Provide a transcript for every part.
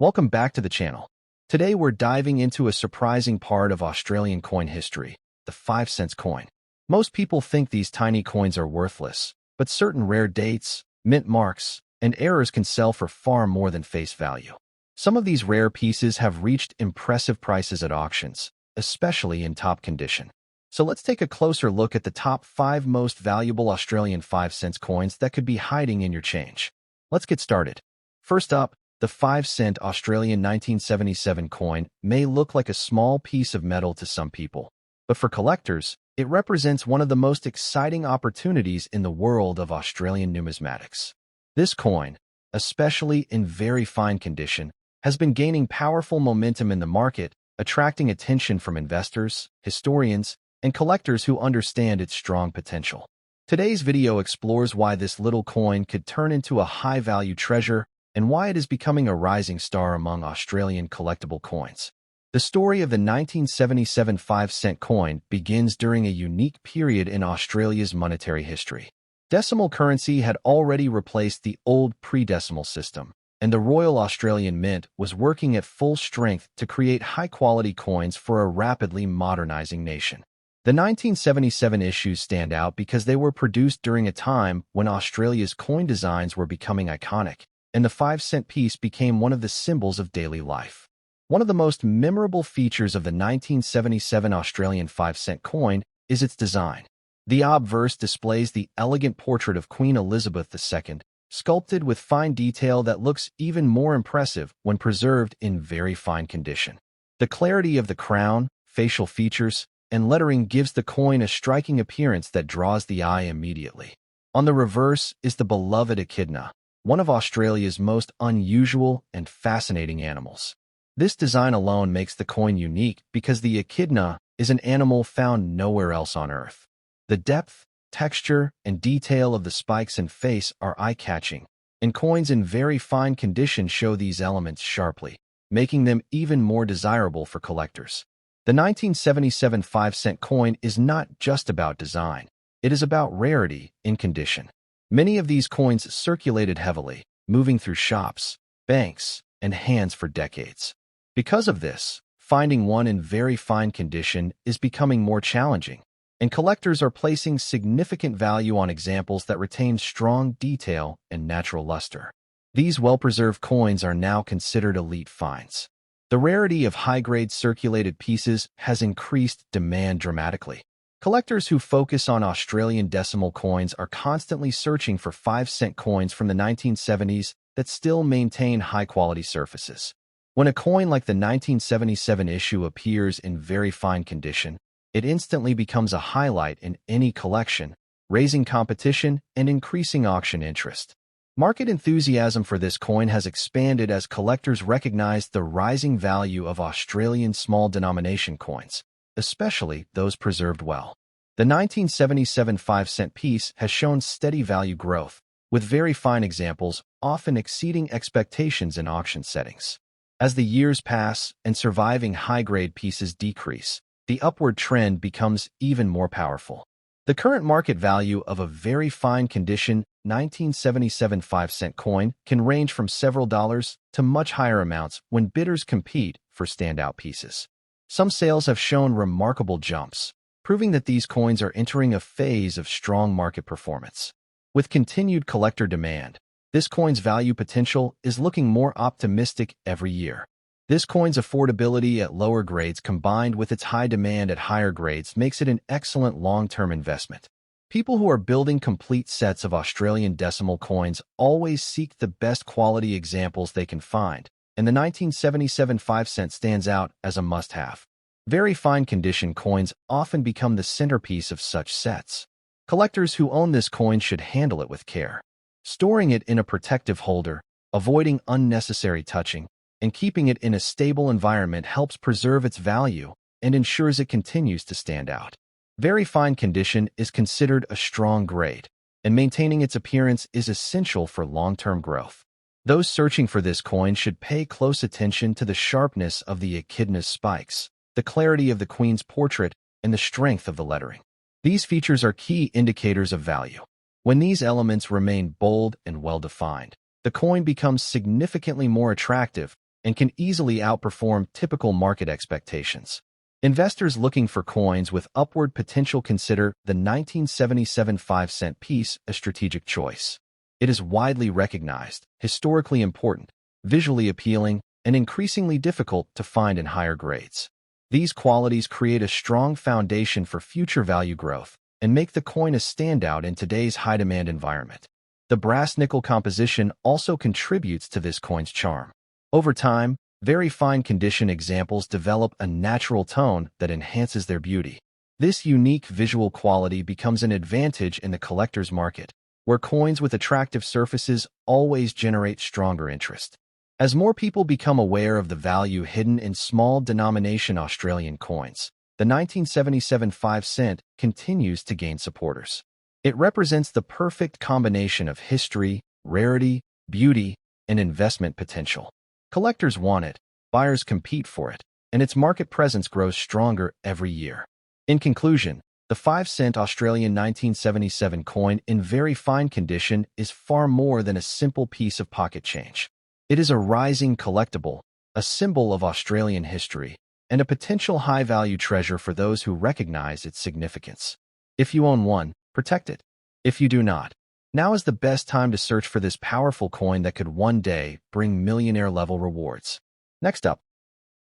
Welcome back to the channel. Today we're diving into a surprising part of Australian coin history, the 5-cent coin. Most people think these tiny coins are worthless, but certain rare dates, mint marks, and errors can sell for far more than face value. Some of these rare pieces have reached impressive prices at auctions, especially in top condition. So let's take a closer look at the top 5 most valuable Australian 5-cent coins that could be hiding in your change. Let's get started. First up, the 5-cent Australian 1977 coin may look like a small piece of metal to some people, but for collectors, it represents one of the most exciting opportunities in the world of Australian numismatics. This coin, especially in very fine condition, has been gaining powerful momentum in the market, attracting attention from investors, historians, and collectors who understand its strong potential. Today's video explores why this little coin could turn into a high-value treasure and why it is becoming a rising star among Australian collectible coins. The story of the 1977 5-cent coin begins during a unique period in Australia's monetary history. Decimal currency had already replaced the old pre-decimal system, and the Royal Australian Mint was working at full strength to create high-quality coins for a rapidly modernizing nation. The 1977 issues stand out because they were produced during a time when Australia's coin designs were becoming iconic, and the 5-cent piece became one of the symbols of daily life. One of the most memorable features of the 1977 Australian 5-cent coin is its design. The obverse displays the elegant portrait of Queen Elizabeth II, sculpted with fine detail that looks even more impressive when preserved in very fine condition. The clarity of the crown, facial features, and lettering gives the coin a striking appearance that draws the eye immediately. On the reverse is the beloved echidna, one of Australia's most unusual and fascinating animals. This design alone makes the coin unique because the echidna is an animal found nowhere else on Earth. The depth, texture, and detail of the spikes and face are eye-catching, and coins in very fine condition show these elements sharply, making them even more desirable for collectors. The 1977 5-cent coin is not just about design. It is about rarity in condition. Many of these coins circulated heavily, moving through shops, banks, and hands for decades. Because of this, finding one in very fine condition is becoming more challenging, and collectors are placing significant value on examples that retain strong detail and natural luster. These well-preserved coins are now considered elite finds. The rarity of high-grade circulated pieces has increased demand dramatically. Collectors who focus on Australian decimal coins are constantly searching for 5-cent coins from the 1970s that still maintain high-quality surfaces. When a coin like the 1977 issue appears in very fine condition, it instantly becomes a highlight in any collection, raising competition and increasing auction interest. Market enthusiasm for this coin has expanded as collectors recognize the rising value of Australian small-denomination coins, especially those preserved well. The 1977 5-cent piece has shown steady value growth, with very fine examples often exceeding expectations in auction settings. As the years pass and surviving high-grade pieces decrease, the upward trend becomes even more powerful. The current market value of a very fine condition 1977 5-cent coin can range from several dollars to much higher amounts when bidders compete for standout pieces. Some sales have shown remarkable jumps, proving that these coins are entering a phase of strong market performance. With continued collector demand, this coin's value potential is looking more optimistic every year. This coin's affordability at lower grades combined with its high demand at higher grades makes it an excellent long-term investment. People who are building complete sets of Australian decimal coins always seek the best quality examples they can find, and the 1977 5-cent stands out as a must-have. Very fine condition coins often become the centerpiece of such sets. Collectors who own this coin should handle it with care, storing it in a protective holder, avoiding unnecessary touching, and keeping it in a stable environment helps preserve its value and ensures it continues to stand out. Very fine condition is considered a strong grade, and maintaining its appearance is essential for long-term growth. Those searching for this coin should pay close attention to the sharpness of the echidna's spikes, the clarity of the queen's portrait, and the strength of the lettering. These features are key indicators of value. When these elements remain bold and well-defined, the coin becomes significantly more attractive and can easily outperform typical market expectations. Investors looking for coins with upward potential consider the 1977 5-cent piece a strategic choice. It is widely recognized, historically important, visually appealing, and increasingly difficult to find in higher grades. These qualities create a strong foundation for future value growth and make the coin a standout in today's high-demand environment. The brass-nickel composition also contributes to this coin's charm. Over time, very fine condition examples develop a natural tone that enhances their beauty. This unique visual quality becomes an advantage in the collector's market, where coins with attractive surfaces always generate stronger interest. As more people become aware of the value hidden in small-denomination Australian coins, the 1977 5-cent continues to gain supporters. It represents the perfect combination of history, rarity, beauty, and investment potential. Collectors want it, buyers compete for it, and its market presence grows stronger every year. In conclusion, the 5-cent Australian 1977 coin in very fine condition is far more than a simple piece of pocket change. It is a rising collectible, a symbol of Australian history, and a potential high-value treasure for those who recognize its significance. If you own one, protect it. If you do not, now is the best time to search for this powerful coin that could one day bring millionaire-level rewards. Next up,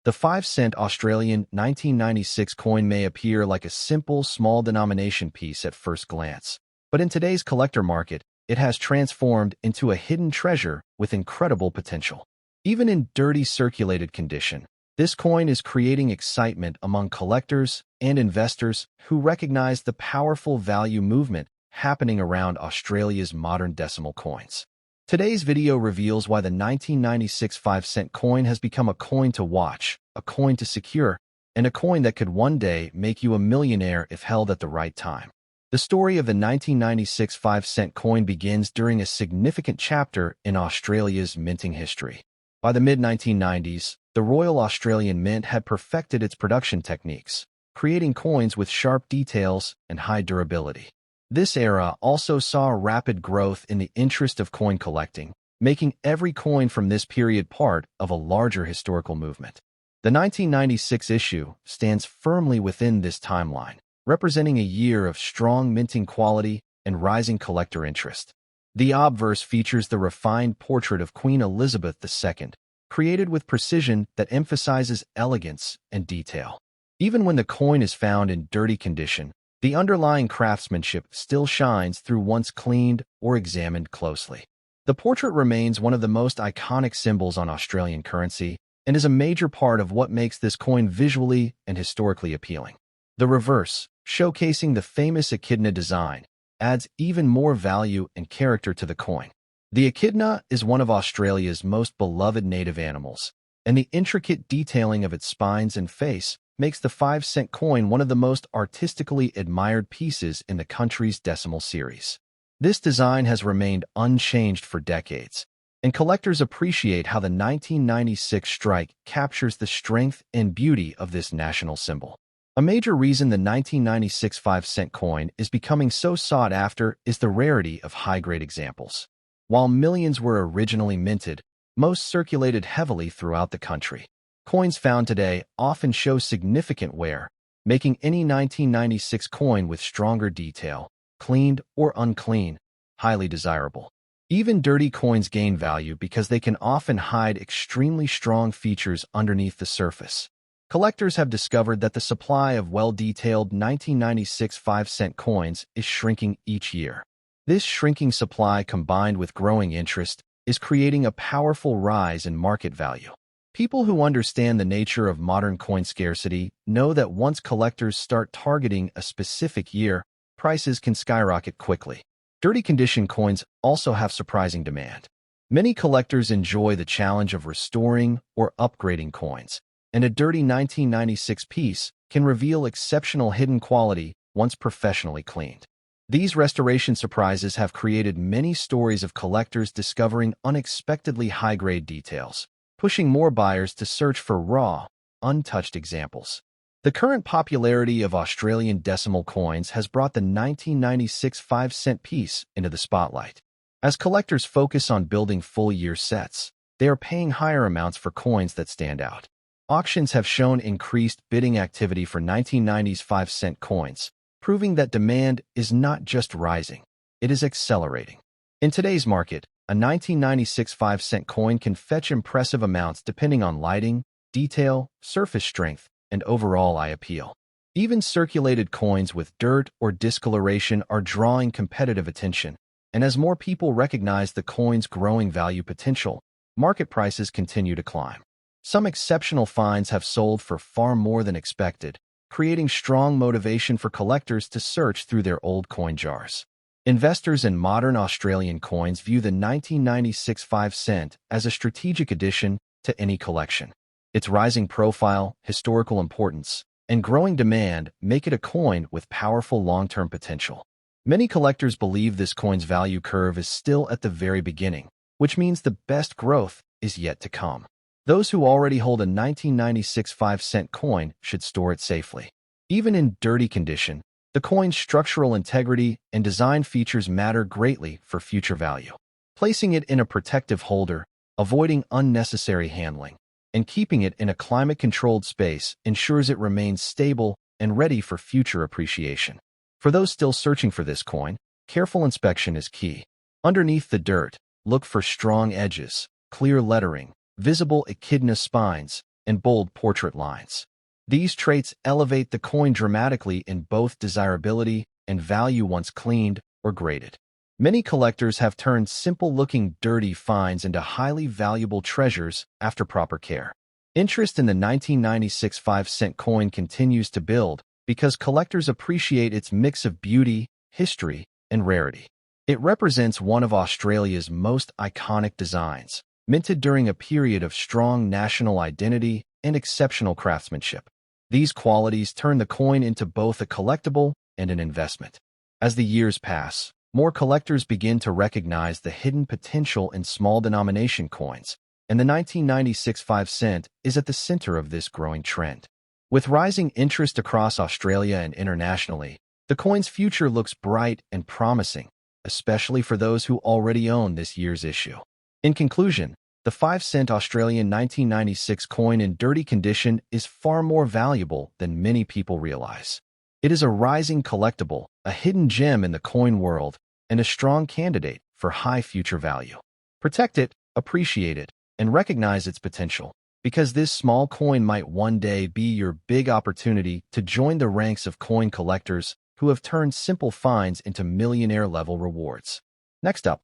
the 5-cent Australian 1996 coin may appear like a simple, small-denomination piece at first glance, but in today's collector market, it has transformed into a hidden treasure with incredible potential. Even in dirty circulated condition, this coin is creating excitement among collectors and investors who recognize the powerful value movement happening around Australia's modern decimal coins. Today's video reveals why the 1996 5-cent coin has become a coin to watch, a coin to secure, and a coin that could one day make you a millionaire if held at the right time. The story of the 1996 5-cent coin begins during a significant chapter in Australia's minting history. By the mid-1990s, the Royal Australian Mint had perfected its production techniques, creating coins with sharp details and high durability. This era also saw rapid growth in the interest of coin collecting, making every coin from this period part of a larger historical movement. The 1996 issue stands firmly within this timeline, representing a year of strong minting quality and rising collector interest. The obverse features the refined portrait of Queen Elizabeth II, created with precision that emphasizes elegance and detail. Even when the coin is found in dirty condition, the underlying craftsmanship still shines through once cleaned or examined closely. The portrait remains one of the most iconic symbols on Australian currency and is a major part of what makes this coin visually and historically appealing. The reverse, showcasing the famous echidna design, adds even more value and character to the coin. The echidna is one of Australia's most beloved native animals, and the intricate detailing of its spines and face makes the 5-cent coin one of the most artistically admired pieces in the country's decimal series. This design has remained unchanged for decades, and collectors appreciate how the 1996 strike captures the strength and beauty of this national symbol. A major reason the 1996 5-cent coin is becoming so sought after is the rarity of high-grade examples. While millions were originally minted, most circulated heavily throughout the country. Coins found today often show significant wear, making any 1996 coin with stronger detail, cleaned or unclean, highly desirable. Even dirty coins gain value because they can often hide extremely strong features underneath the surface. Collectors have discovered that the supply of well-detailed 1996 5-cent coins is shrinking each year. This shrinking supply, combined with growing interest, is creating a powerful rise in market value. People who understand the nature of modern coin scarcity know that once collectors start targeting a specific year, prices can skyrocket quickly. Dirty condition coins also have surprising demand. Many collectors enjoy the challenge of restoring or upgrading coins, and a dirty 1996 piece can reveal exceptional hidden quality once professionally cleaned. These restoration surprises have created many stories of collectors discovering unexpectedly high-grade details, pushing more buyers to search for raw, untouched examples. The current popularity of Australian decimal coins has brought the 1996 5-cent piece into the spotlight. As collectors focus on building full-year sets, they are paying higher amounts for coins that stand out. Auctions have shown increased bidding activity for 1990s 5-cent coins, proving that demand is not just rising, it is accelerating. In today's market, a 1996 5-cent coin can fetch impressive amounts depending on lighting, detail, surface strength, and overall eye appeal. Even circulated coins with dirt or discoloration are drawing competitive attention, and as more people recognize the coin's growing value potential, market prices continue to climb. Some exceptional finds have sold for far more than expected, creating strong motivation for collectors to search through their old coin jars. Investors in modern Australian coins view the 1996 5-cent as a strategic addition to any collection. Its rising profile, historical importance, and growing demand make it a coin with powerful long-term potential. Many collectors believe this coin's value curve is still at the very beginning, which means the best growth is yet to come. Those who already hold a 1996 5-cent coin should store it safely. Even in dirty condition, the coin's structural integrity and design features matter greatly for future value. Placing it in a protective holder, avoiding unnecessary handling, and keeping it in a climate-controlled space ensures it remains stable and ready for future appreciation. For those still searching for this coin, careful inspection is key. Underneath the dirt, look for strong edges, clear lettering, visible echidna spines, and bold portrait lines. These traits elevate the coin dramatically in both desirability and value once cleaned or graded. Many collectors have turned simple-looking dirty finds into highly valuable treasures after proper care. Interest in the 1996 5-cent coin continues to build because collectors appreciate its mix of beauty, history, and rarity. It represents one of Australia's most iconic designs, minted during a period of strong national identity and exceptional craftsmanship. These qualities turn the coin into both a collectible and an investment. As the years pass, more collectors begin to recognize the hidden potential in small-denomination coins, and the 1996 5-cent is at the center of this growing trend. With rising interest across Australia and internationally, the coin's future looks bright and promising, especially for those who already own this year's issue. In conclusion, the 5-cent Australian 1996 coin in dirty condition is far more valuable than many people realize. It is a rising collectible, a hidden gem in the coin world, and a strong candidate for high future value. Protect it, appreciate it, and recognize its potential, because this small coin might one day be your big opportunity to join the ranks of coin collectors who have turned simple finds into millionaire-level rewards. Next up,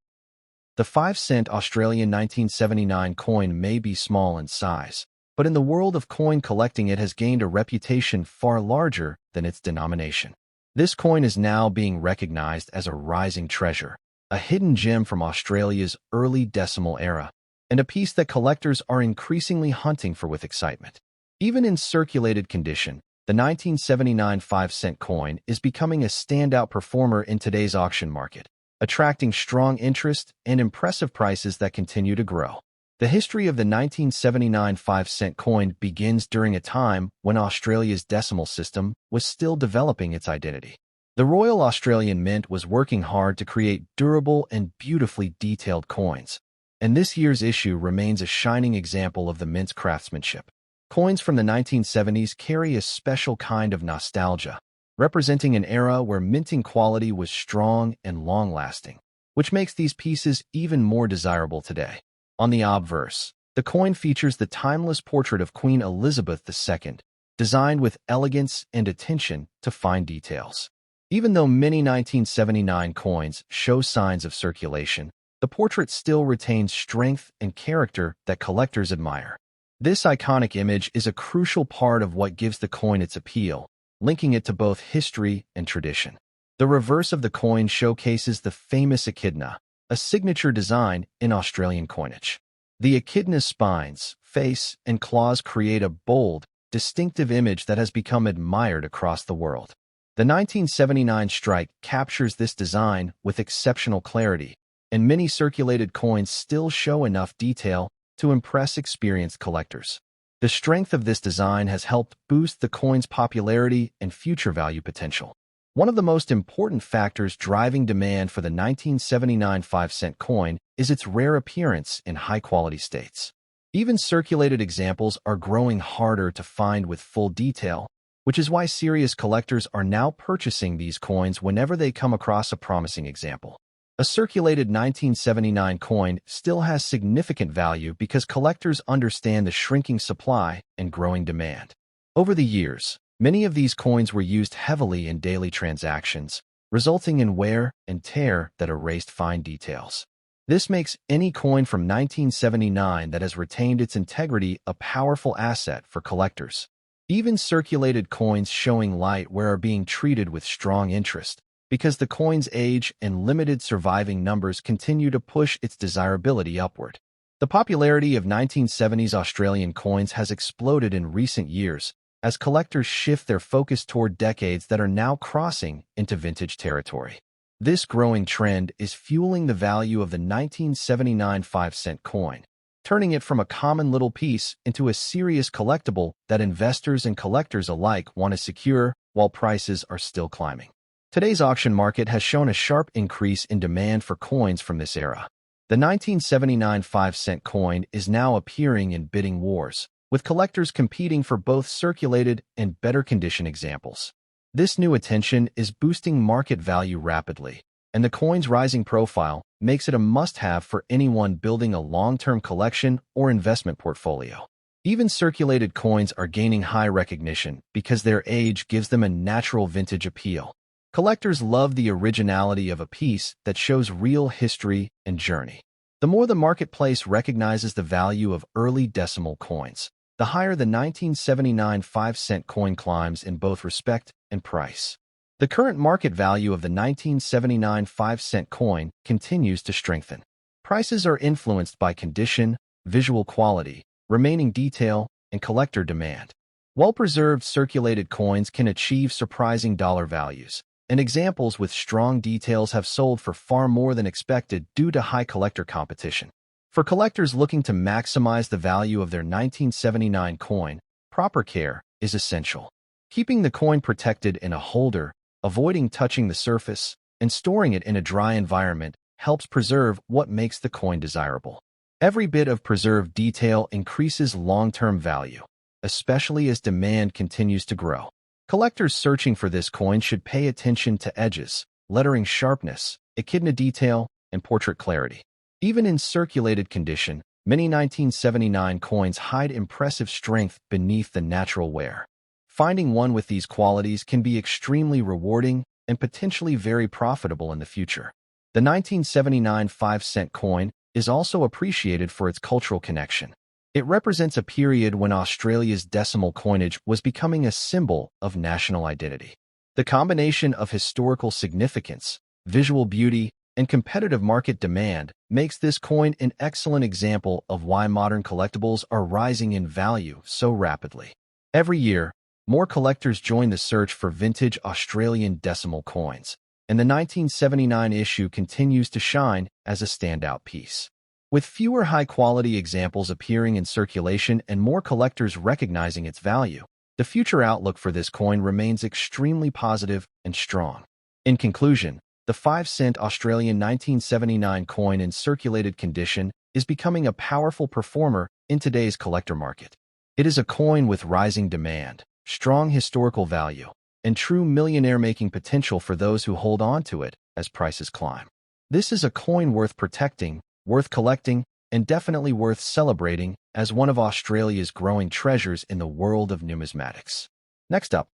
the 5-cent Australian 1979 coin may be small in size, but in the world of coin collecting it has gained a reputation far larger than its denomination. This coin is now being recognized as a rising treasure, a hidden gem from Australia's early decimal era, and a piece that collectors are increasingly hunting for with excitement. Even in circulated condition, the 1979 5-cent coin is becoming a standout performer in today's auction market, attracting strong interest and impressive prices that continue to grow. The history of the 1979 5-cent coin begins during a time when Australia's decimal system was still developing its identity. The Royal Australian Mint was working hard to create durable and beautifully detailed coins, and this year's issue remains a shining example of the Mint's craftsmanship. Coins from the 1970s carry a special kind of nostalgia, representing an era where minting quality was strong and long-lasting, which makes these pieces even more desirable today. On the obverse, the coin features the timeless portrait of Queen Elizabeth II, designed with elegance and attention to fine details. Even though many 1979 coins show signs of circulation, the portrait still retains strength and character that collectors admire. This iconic image is a crucial part of what gives the coin its appeal, linking it to both history and tradition. The reverse of the coin showcases the famous echidna, a signature design in Australian coinage. The echidna's spines, face, and claws create a bold, distinctive image that has become admired across the world. The 1979 strike captures this design with exceptional clarity, and many circulated coins still show enough detail to impress experienced collectors. The strength of this design has helped boost the coin's popularity and future value potential. One of the most important factors driving demand for the 1979 5-cent coin is its rare appearance in high-quality states. Even circulated examples are growing harder to find with full detail, which is why serious collectors are now purchasing these coins whenever they come across a promising example. A circulated 1979 coin still has significant value because collectors understand the shrinking supply and growing demand. Over the years, many of these coins were used heavily in daily transactions, resulting in wear and tear that erased fine details. This makes any coin from 1979 that has retained its integrity a powerful asset for collectors. Even circulated coins showing light wear are being treated with strong interest, because the coin's age and limited surviving numbers continue to push its desirability upward. The popularity of 1970s Australian coins has exploded in recent years as collectors shift their focus toward decades that are now crossing into vintage territory. This growing trend is fueling the value of the 1979 5-cent coin, turning it from a common little piece into a serious collectible that investors and collectors alike want to secure while prices are still climbing. Today's auction market has shown a sharp increase in demand for coins from this era. The 1979 5-cent coin is now appearing in bidding wars, with collectors competing for both circulated and better-condition examples. This new attention is boosting market value rapidly, and the coin's rising profile makes it a must-have for anyone building a long-term collection or investment portfolio. Even circulated coins are gaining high recognition because their age gives them a natural vintage appeal. Collectors love the originality of a piece that shows real history and journey. The more the marketplace recognizes the value of early decimal coins, the higher the 1979 5-cent coin climbs in both respect and price. The current market value of the 1979 5-cent coin continues to strengthen. Prices are influenced by condition, visual quality, remaining detail, and collector demand. Well-preserved circulated coins can achieve surprising dollar values, and examples with strong details have sold for far more than expected due to high collector competition. For collectors looking to maximize the value of their 1979 coin, proper care is essential. Keeping the coin protected in a holder, avoiding touching the surface, and storing it in a dry environment helps preserve what makes the coin desirable. Every bit of preserved detail increases long-term value, especially as demand continues to grow. Collectors searching for this coin should pay attention to edges, lettering sharpness, echidna detail, and portrait clarity. Even in circulated condition, many 1979 coins hide impressive strength beneath the natural wear. Finding one with these qualities can be extremely rewarding and potentially very profitable in the future. The 1979 5-cent coin is also appreciated for its cultural connection. It represents a period when Australia's decimal coinage was becoming a symbol of national identity. The combination of historical significance, visual beauty, and competitive market demand makes this coin an excellent example of why modern collectibles are rising in value so rapidly. Every year, more collectors join the search for vintage Australian decimal coins, and the 1979 issue continues to shine as a standout piece. With fewer high-quality examples appearing in circulation and more collectors recognizing its value, the future outlook for this coin remains extremely positive and strong. In conclusion, the 5-cent Australian 1979 coin in circulated condition is becoming a powerful performer in today's collector market. It is a coin with rising demand, strong historical value, and true millionaire-making potential for those who hold on to it as prices climb. This is a coin worth protecting, worth collecting, and definitely worth celebrating as one of Australia's growing treasures in the world of numismatics. Next up,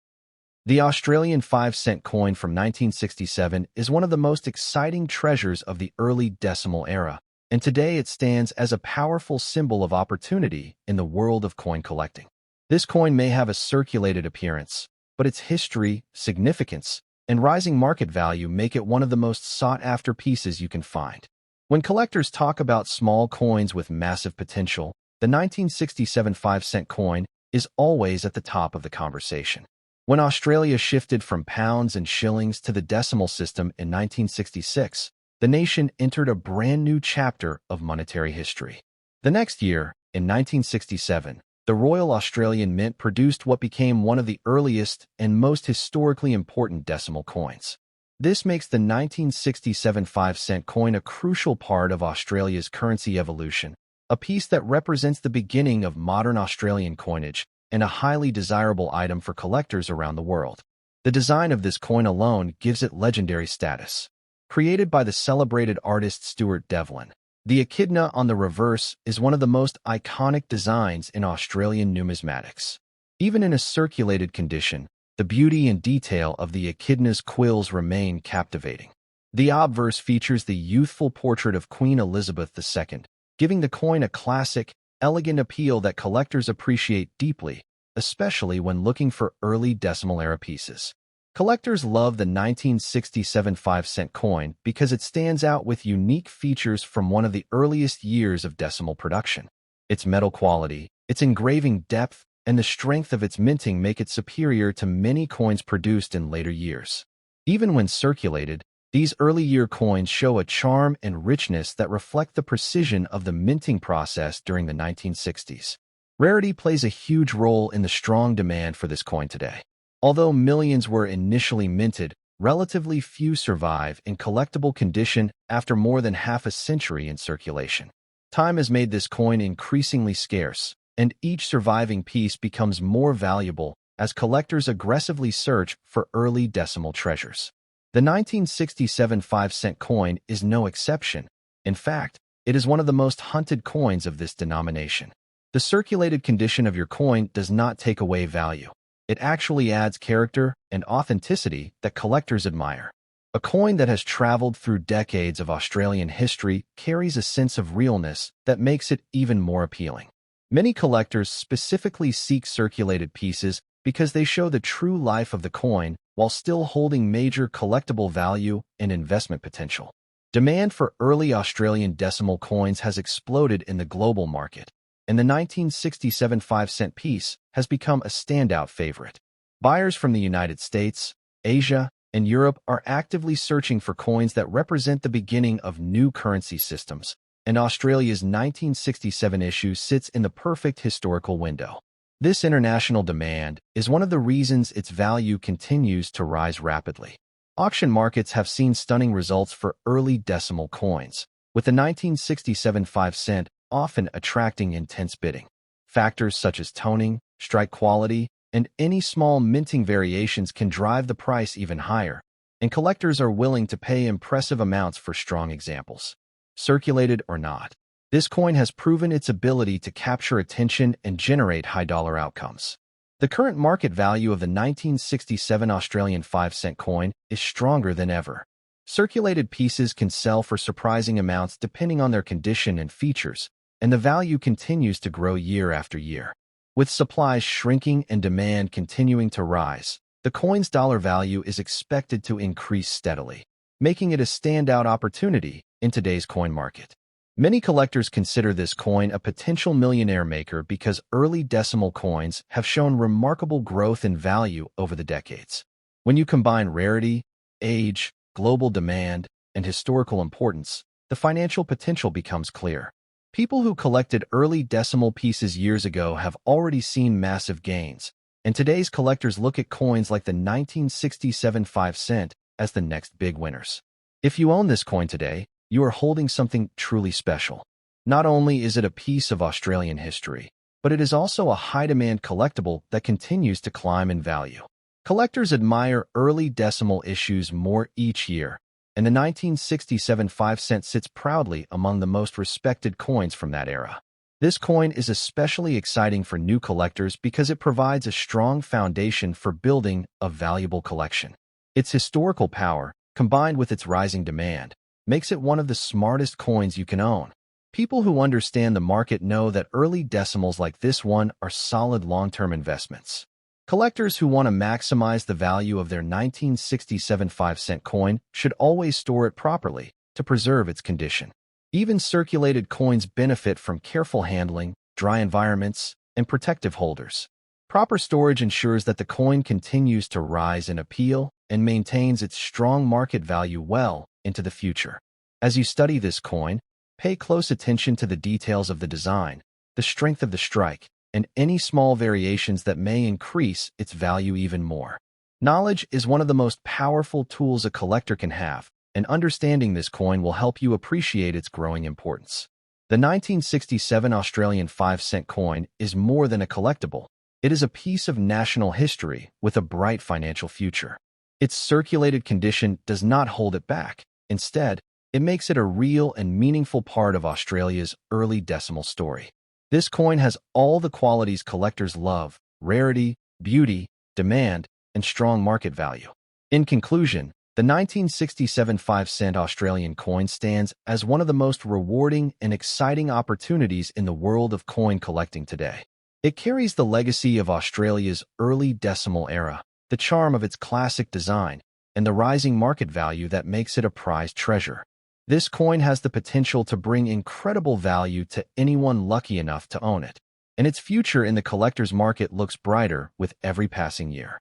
the Australian 5-cent coin from 1967 is one of the most exciting treasures of the early decimal era, and today it stands as a powerful symbol of opportunity in the world of coin collecting. This coin may have a circulated appearance, but its history, significance, and rising market value make it one of the most sought-after pieces you can find. When collectors talk about small coins with massive potential, the 1967 5-cent coin is always at the top of the conversation. When Australia shifted from pounds and shillings to the decimal system in 1966, the nation entered a brand new chapter of monetary history. The next year, in 1967, The Royal Australian Mint produced what became one of the earliest and most historically important decimal coins. This makes the 1967 5-cent coin a crucial part of Australia's currency evolution, a piece that represents the beginning of modern Australian coinage and a highly desirable item for collectors around the world. The design of this coin alone gives it legendary status. Created by the celebrated artist Stuart Devlin, the echidna on the reverse is one of the most iconic designs in Australian numismatics. Even in a circulated condition, the beauty and detail of the echidna's quills remain captivating. The obverse features the youthful portrait of Queen Elizabeth II, giving the coin a classic, elegant appeal that collectors appreciate deeply, especially when looking for early decimal-era pieces. Collectors love the 1967 5-cent coin because it stands out with unique features from one of the earliest years of decimal production. Its metal quality, its engraving depth, and the strength of its minting make it superior to many coins produced in later years. Even when circulated, these early-year coins show a charm and richness that reflect the precision of the minting process during the 1960s. Rarity plays a huge role in the strong demand for this coin today. Although millions were initially minted, relatively few survive in collectible condition after more than half a century in circulation. Time has made this coin increasingly scarce, and each surviving piece becomes more valuable as collectors aggressively search for early decimal treasures. The 1967 5-cent coin is no exception. In fact, it is one of the most hunted coins of this denomination. The circulated condition of your coin does not take away value. It actually adds character and authenticity that collectors admire. A coin that has traveled through decades of Australian history carries a sense of realness that makes it even more appealing. Many collectors specifically seek circulated pieces because they show the true life of the coin while still holding major collectible value and investment potential. Demand for early Australian decimal coins has exploded in the global market, and the 1967 5-cent piece has become a standout favorite. Buyers from the United States, Asia, and Europe are actively searching for coins that represent the beginning of new currency systems, and Australia's 1967 issue sits in the perfect historical window. This international demand is one of the reasons its value continues to rise rapidly. Auction markets have seen stunning results for early decimal coins, with the 1967 5-cent often attracting intense bidding. Factors such as toning, strike quality, and any small minting variations can drive the price even higher, and collectors are willing to pay impressive amounts for strong examples. Circulated or not, this coin has proven its ability to capture attention and generate high-dollar outcomes. The current market value of the 1967 Australian 5-cent coin is stronger than ever. Circulated pieces can sell for surprising amounts depending on their condition and features, and the value continues to grow year after year. With supplies shrinking and demand continuing to rise, the coin's dollar value is expected to increase steadily, making it a standout opportunity in today's coin market. Many collectors consider this coin a potential millionaire maker because early decimal coins have shown remarkable growth in value over the decades. When you combine rarity, age, global demand, and historical importance, the financial potential becomes clear. People who collected early decimal pieces years ago have already seen massive gains, and today's collectors look at coins like the 1967 5-cent as the next big winners. If you own this coin today, you are holding something truly special. Not only is it a piece of Australian history, but it is also a high-demand collectible that continues to climb in value. Collectors admire early decimal issues more each year, and the 1967 5-cent sits proudly among the most respected coins from that era. This coin is especially exciting for new collectors because it provides a strong foundation for building a valuable collection. Its historical power, combined with its rising demand, makes it one of the smartest coins you can own. People who understand the market know that early decimals like this one are solid long-term investments. Collectors who want to maximize the value of their 1967 5-cent coin should always store it properly to preserve its condition. Even circulated coins benefit from careful handling, dry environments, and protective holders. Proper storage ensures that the coin continues to rise in appeal and maintains its strong market value well into the future. As you study this coin, pay close attention to the details of the design, the strength of the strike, and any small variations that may increase its value even more. Knowledge is one of the most powerful tools a collector can have, and understanding this coin will help you appreciate its growing importance. The 1967 Australian 5-cent coin is more than a collectible. It is a piece of national history with a bright financial future. Its circulated condition does not hold it back. Instead, it makes it a real and meaningful part of Australia's early decimal story. This coin has all the qualities collectors love: rarity, beauty, demand, and strong market value. In conclusion, the 1967 5-cent Australian coin stands as one of the most rewarding and exciting opportunities in the world of coin collecting today. It carries the legacy of Australia's early decimal era, the charm of its classic design, and the rising market value that makes it a prized treasure. This coin has the potential to bring incredible value to anyone lucky enough to own it, and its future in the collector's market looks brighter with every passing year.